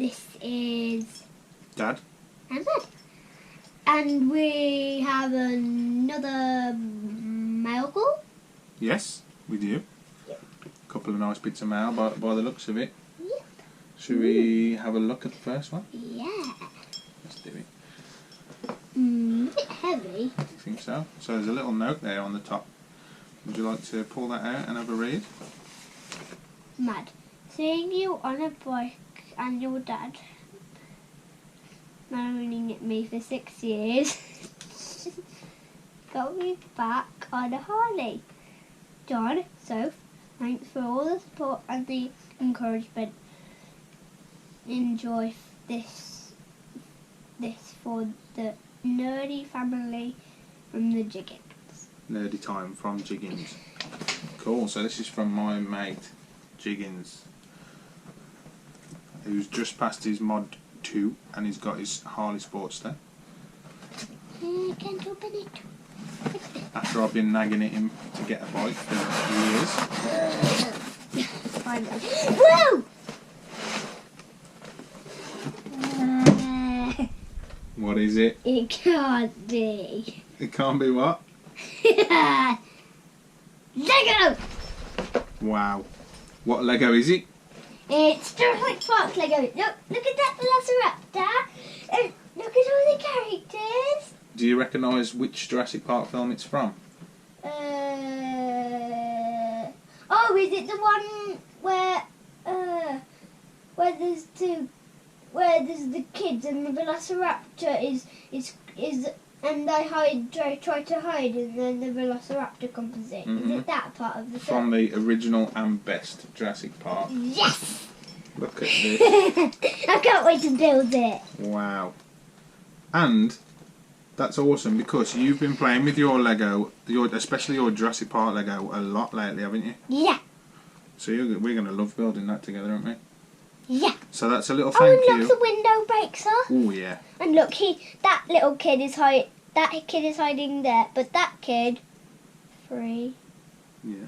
this is Dad. and Dad. And we have another mail call. Yes, we do. Yep. A couple of nice bits of mail by the looks of it. Yep. Should we have a look at the first one? Yeah. Let's do it. A bit heavy. I think so. So there's a little note there on the top. Would you like to pull that out and have a read? Mad. Seeing you on a bike and your dad moaning at me for 6 years got me back on a Harley. John, so thanks for all the support and the encouragement. Enjoy this for the nerdy family from the Jiggins. Nerdy time from Jiggins. Cool, so this is from my mate Jiggs, who's just passed his mod 2 and he's got his Harley Sportster. I can't open it. After I've been nagging at him to get a bike for years. Finally. Whoa! What is it? It can't be. It can't be what? Lego! Wow. What Lego is it? It's Jurassic Park Lego. Look at that Velociraptor. And look at all the characters. Do you recognise which Jurassic Park film it's from? Oh, is it the one where there's the kids and the Velociraptor is and they try to hide and then the Velociraptor comes in. Mm-hmm. Is it that part of the From film? the original and best Jurassic Park. Yes! Look at this. I can't wait to build it. Wow. And that's awesome because you've been playing with your Lego, especially your Jurassic Park Lego, a lot lately, haven't you? Yeah. So we're going to love building that together, aren't we? Yeah. So that's a little Oh, thank and you. look, the window breaks off. Oh yeah. And look, that little kid is hiding there, but that kid, free. Yeah.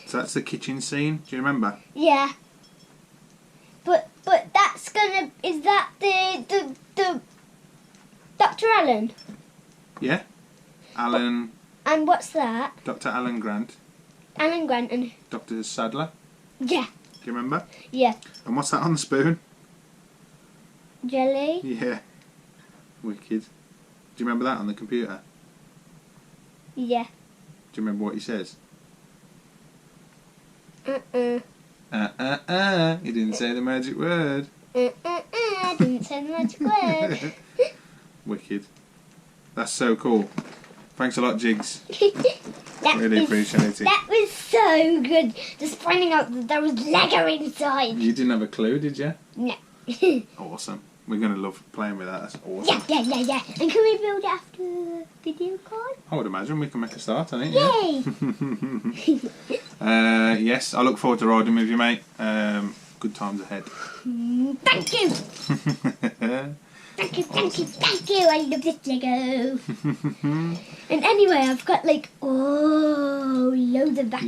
So that's the kitchen scene. Do you remember? Yeah. But that's is that the Dr. Allen? Yeah. Alan. And what's that? Dr. Alan Grant. Alan Grant and Dr. Sadler. yeah. Do you remember? Yeah. And what's that on the spoon? Jelly. Yeah. Wicked. Do you remember that on the computer? Yeah. Do you remember what he says? He He didn't say the magic word. didn't say the magic word. Wicked. That's so cool. Thanks a lot, Jiggs. Really appreciate it. That was so good. Just finding out that there was Lego inside. You didn't have a clue, did you? No. Awesome. We're going to love playing with that. That's awesome. Yeah. And can we build it after the video card? I would imagine we can make a start on it. Yeah. Yay! Yes, I look forward to riding with you, mate. Good times ahead. Thank you! Thank you! I love this Lego. And anyway, I've got loads of that.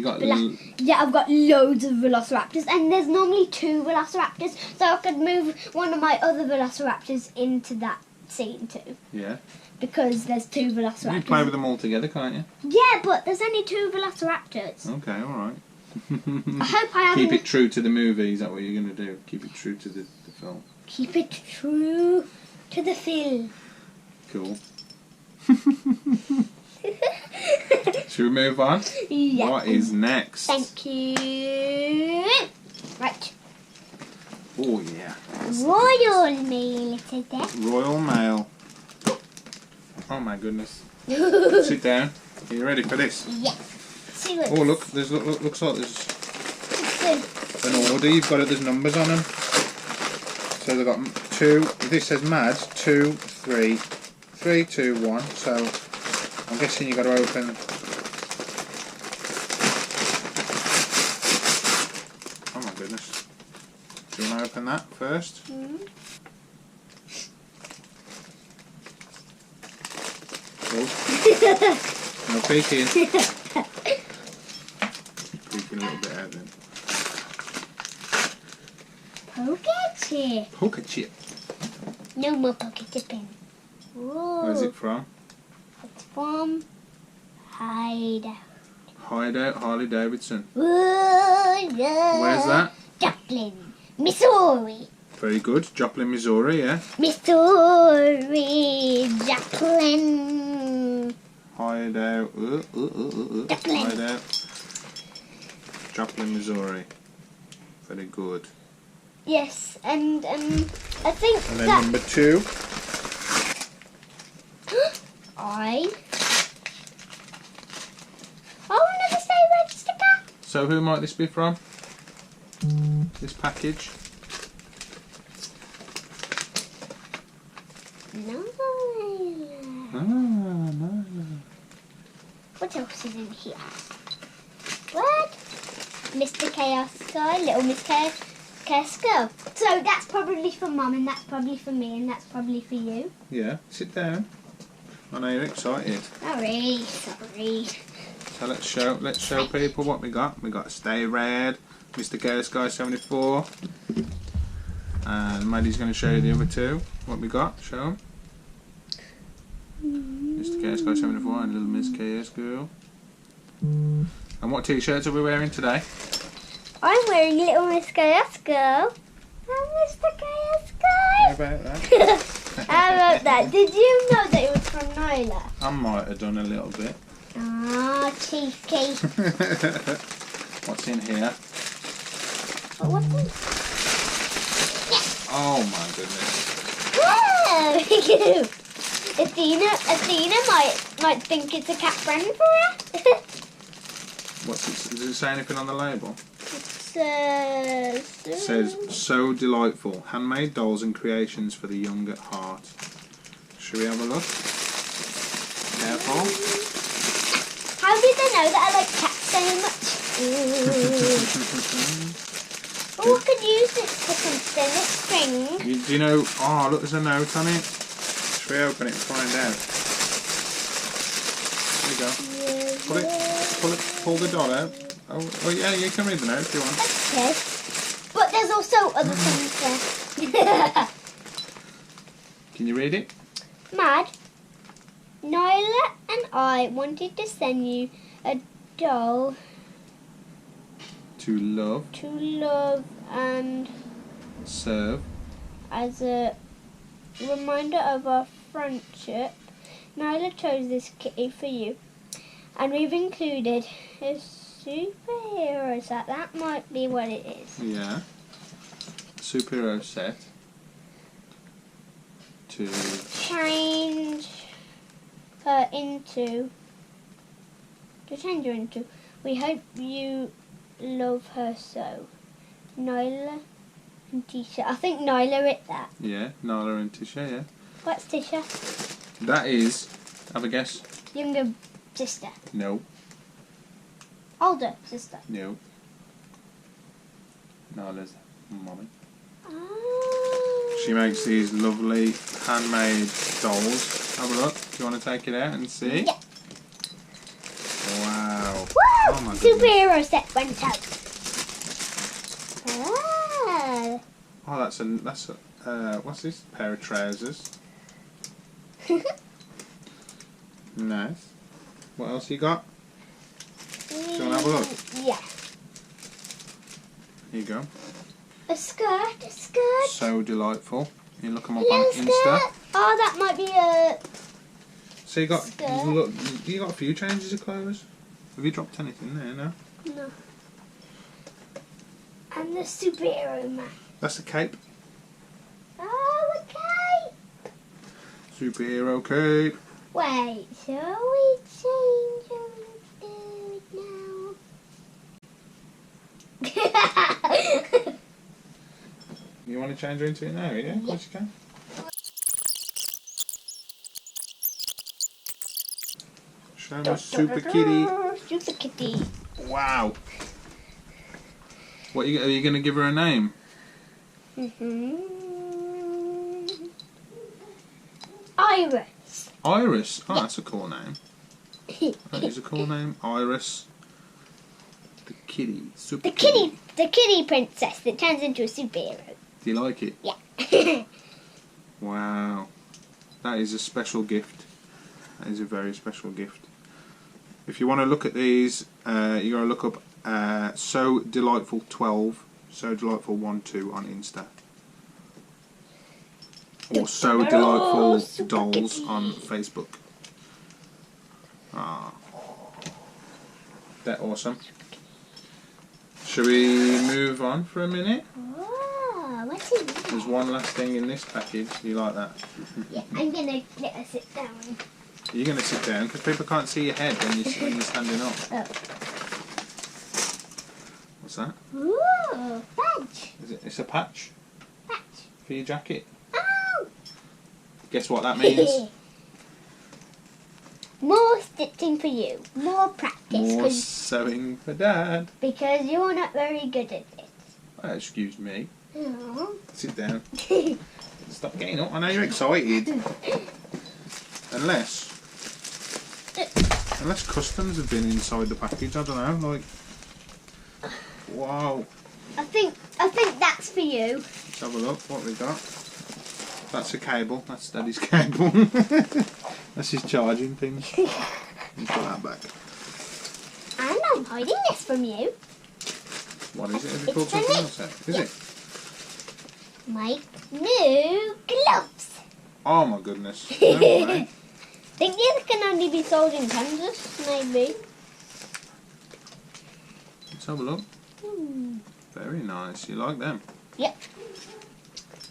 Yeah, I've got loads of Velociraptors, and there's normally 2 Velociraptors, so I could move one of my other Velociraptors into that scene too. Yeah. Because there's 2 Velociraptors. You can play with them all together, can't you? Yeah, but there's only 2 Velociraptors. Okay, alright. I hope I haven't... Keep it true to the movie, is that what you're going to do? Keep it true to the film. Keep it true to the film. Cool. Should we move on? Yeah. What is next? Thank you. Right. Oh yeah. Royal Mail today. Royal Mail. Oh my goodness. Sit down. Are you ready for this? Yeah. See what Oh look, looks like there's an order you've got it, there's numbers on them. So they've got 2, this says mad, 2, 3, 3, 2, 1, so I'm guessing you've got to open. Oh my goodness. Do you want to open that first? Mm-hmm. Oh. No peeking. Peeking a little bit out then. Poker chip. Poker chip. No more poker chipping. Where's it from? It's from Hideout. Hideout, Harley Davidson. Ooh, yeah. Where's that? Joplin, Missouri. Very good. Joplin, Missouri, yeah. Missouri, Joplin. Hideout. Joplin. Hideout. Joplin, Missouri. Very good. Yes, and I think And then that number 2. another Say Red sticker. So who might this be from? This package? No. No. What else is in here? What? Mr. Chaos Guy, Little Miss Chaos Girl. So that's probably for Mum, and that's probably for me, and that's probably for you. Yeah, sit down. I know you're excited. Sorry. So let's show people what we got. We got Stay Red, Mr. Mrksguy74, and Maddie's going to show you the other 2. What we got? Show them. Mr. Mrksguy74 and Little Miss Chaos Girl. And what t-shirts are we wearing today? I'm wearing Little Miss Chaos Girl. I'm Mr. Chaos How Guy. about that? How about that? Did you know that it was from Nyla? I might have done a little bit. Ah, cheeky. What's in here? What's in? Oh my goodness. Whoa! Athena might think it's a cat friend for her. What's it? Does it say anything on the label? It says So Delightful, handmade dolls and creations for the young at heart. Should we have a look? Careful. How did they know that I like cats so much? Oh, I could use this for something. It's string. Do you know? Oh, look, there's a note on it. Should we open it and find out? There you go. Pull the doll out. Oh yeah, you can read the note if you want. Okay. But there's also other things there. Can you read it? Mad, Nyla and I wanted to send you a doll To love, and serve, as a reminder of our friendship. Nyla chose this kitty for you, and we've included a superhero set. That might be what it is. yeah. Superhero set. To Change her into. We hope you love her so. Nyla and Tisha. I think Nyla wrote that. yeah, Nala and Tisha, yeah. What's Tisha? That is, have a guess. Younger sister. No, Older sister. no. Nala's mommy. Oh. She makes these lovely handmade dolls. Have a look. Do you want to take it out and see? Yeah. Wow. Woo! Oh my goodness. Superhero set went out. Ah. Oh, that's a what's this? Pair of trousers. Nice. What else you got? Do you want to have a look? Yeah. Here you go. A skirt. So Delightful. You look them up Little on Insta. skirt. Oh, that might be a So you got skirt. look, you got a few changes of clothes. Have you dropped anything there? No. No. And the superhero man. That's the cape. Oh, okay. Superhero cape. Wait, shall we change or do it now? You want to change her into it now? Yeah, of course you can. Show me Super Kitty. Super Kitty. Wow. What are you going to give her a name? Iris. Iris. Oh, Yeah. that's a cool name. That is a cool name. Iris. The kitty. Super The kitty princess that turns into a superhero. Do you like it? Yeah. Wow. That is a special gift. That is a very special gift. If you want to look at these, you got to look up SewDelightful12, SewDelightful12 on Insta. Or SewDelightful Dolls on Facebook. Ah, they're awesome. Shall we move on for a minute? Oh, what's in there? There's one last thing in this package. Do you like that? Yeah, I'm gonna let her sit down. You're going to sit down because people can't see your head when you're standing up. Oh. What's that? Ooh, badge. Is it? It's a patch Badge. for your jacket. Oh. Guess what that means? More stitching for you. More practice. More sewing for Dad. Because you're not very good at it. Excuse me. Oh. Sit down. Stop getting up. I know you're excited. Unless customs have been inside the package. I don't know. Like, wow. I think that's for you. Let's have a look. What we got? That's a cable. That's Daddy's cable. That's his charging thing. Let's put that back. And I'm hiding this from you. What is it? Have you pulled something else out? Is it? My new gloves. Oh my goodness. No way. Think these can only be sold in Kansas, maybe. Let's have a look. Very nice. You like them? Yep.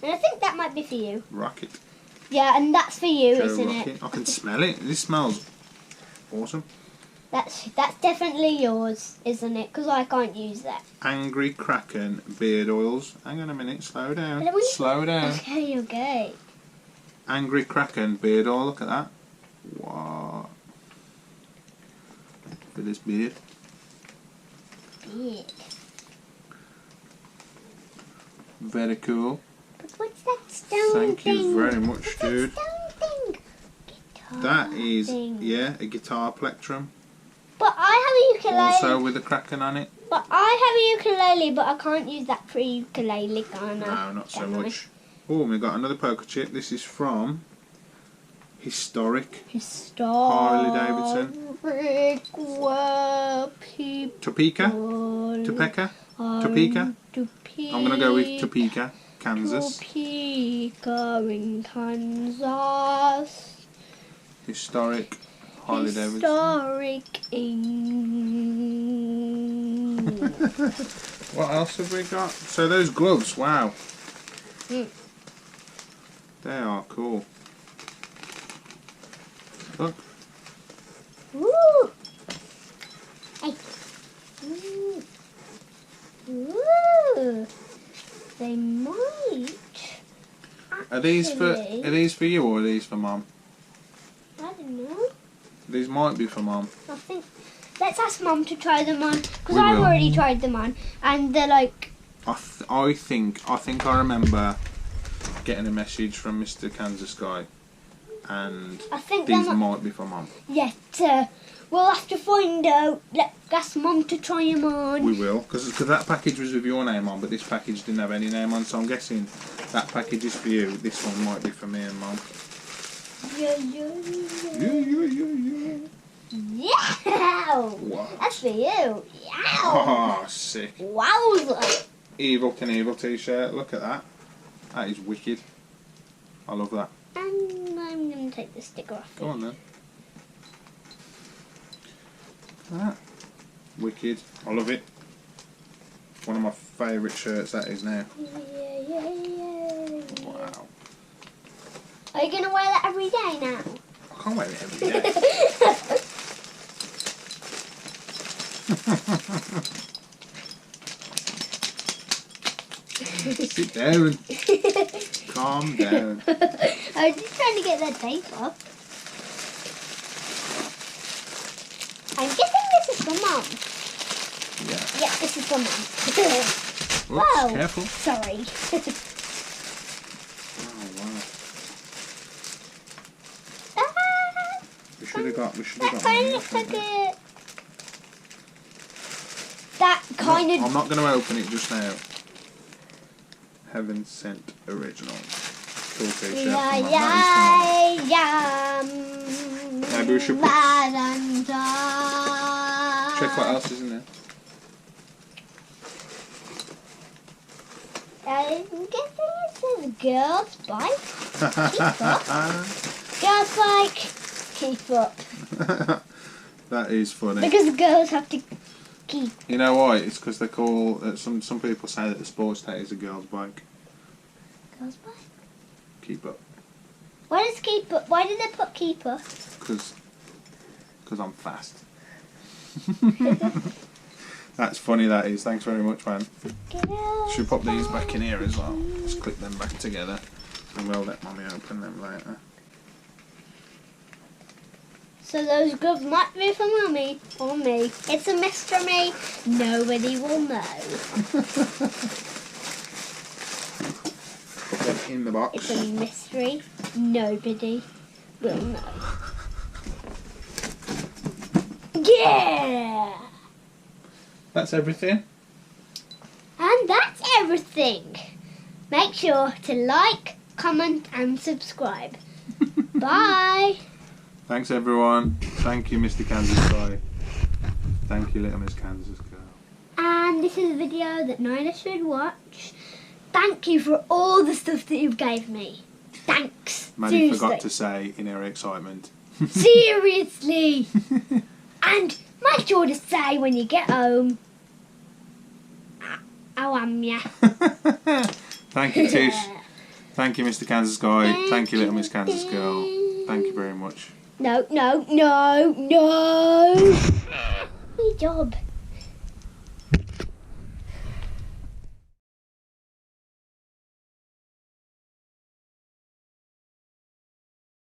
And I think that might be for you. Rocket. Yeah, and that's for you, Joe isn't Rocket. it? I can smell it. This smells awesome. That's definitely yours, isn't it? Because I can't use that. Angry Kraken beard oils. Hang on a minute. Slow down. Hello? Slow down. Okay, okay. Angry Kraken beard oil. Look at that. What? For this beard. Beard. Very cool. But what's that stone Thank thing? you very much, What's dude. that stone thing? Guitar That is, thing. yeah, a guitar plectrum. But I have a ukulele. Also with a Kraken on it. But I have a ukulele, but I can't use that for ukulele, can I? No, not so Can I? much. Oh, we got another poker chip. This is from Historic Harley Davidson. Topeka? Topeka? Topeka? I'm going to go with Topeka, Kansas. Topeka in Kansas. Historic Harley Davidson. Historic in... What else have we got? So those gloves, wow. They are cool. Look. Ooh. Hey. Ooh. Ooh. They might. Are these for you or are these for Mum? I don't know. These might be for Mum. I think. Let's ask Mum to try them on because We I've will. already tried them on, and they're like. I think I remember getting a message from Mr. Kansas guy, and I think these they're might be for Mum. Yet, we'll have to find out. Let's ask Mum to try them on. We will, because that package was with your name on, but this package didn't have any name on, so I'm guessing that package is for you. This one might be for me and Mum. Yeah. What? That's for you. Yow. Oh, sick. Wowza. Evil Knievel t-shirt. Look at that. That is wicked. I love that. And I'm going to take the sticker off. Go on then. Look at that. Wicked. I love it. One of my favourite shirts that is now. Yeah. Wow. Are you going to wear that every day now? I can't wear it every day. Sit down. Calm down. I was just trying to get that tape off. I'm guessing this is for Mum. Yeah. Yeah, this is for Mum. Oops, Whoa. careful. Sorry. Oh wow. Ah, We should have got that kind one. of looks like a... That kind of... I'm not going to open it just now. Heaven Sent Original. Cool t-shirt. Maybe we should put... check what else is in there. I'm guessing it says girls bike. Keep up. Girls bike. Keep up. That is funny. Because girls have to keep. You know why? It's because they call some people say that the sports tech is a girl's bike. Girls bike. Keep up. Why does keep up? Why did they put keep up? Because I'm fast. That's funny. That is. Thanks very much, man. Should pop these back in here as well. Just clip them back together, and we'll let Mummy open them later. So those gloves might be for Mummy or me. It's a mystery. Nobody will know. Put them in the box. It's a mystery. Nobody will know. Yeah! That's everything. And that's everything. Make sure to like, comment and subscribe. Bye. Thanks everyone. Thank you, Mr. Kansas Guy. Thank you, Little Miss Kansas Girl. And this is a video that Nyla should watch. Thank you for all the stuff that you've gave me. Thanks. Maddie Seriously. forgot to say in her excitement. Seriously. And make sure to say when you get home, how am ya? Thank you, Tish. Thank you, Mr. Kansas Guy. Thank you, Little Miss Kansas Girl. Thank you very much. No. My job.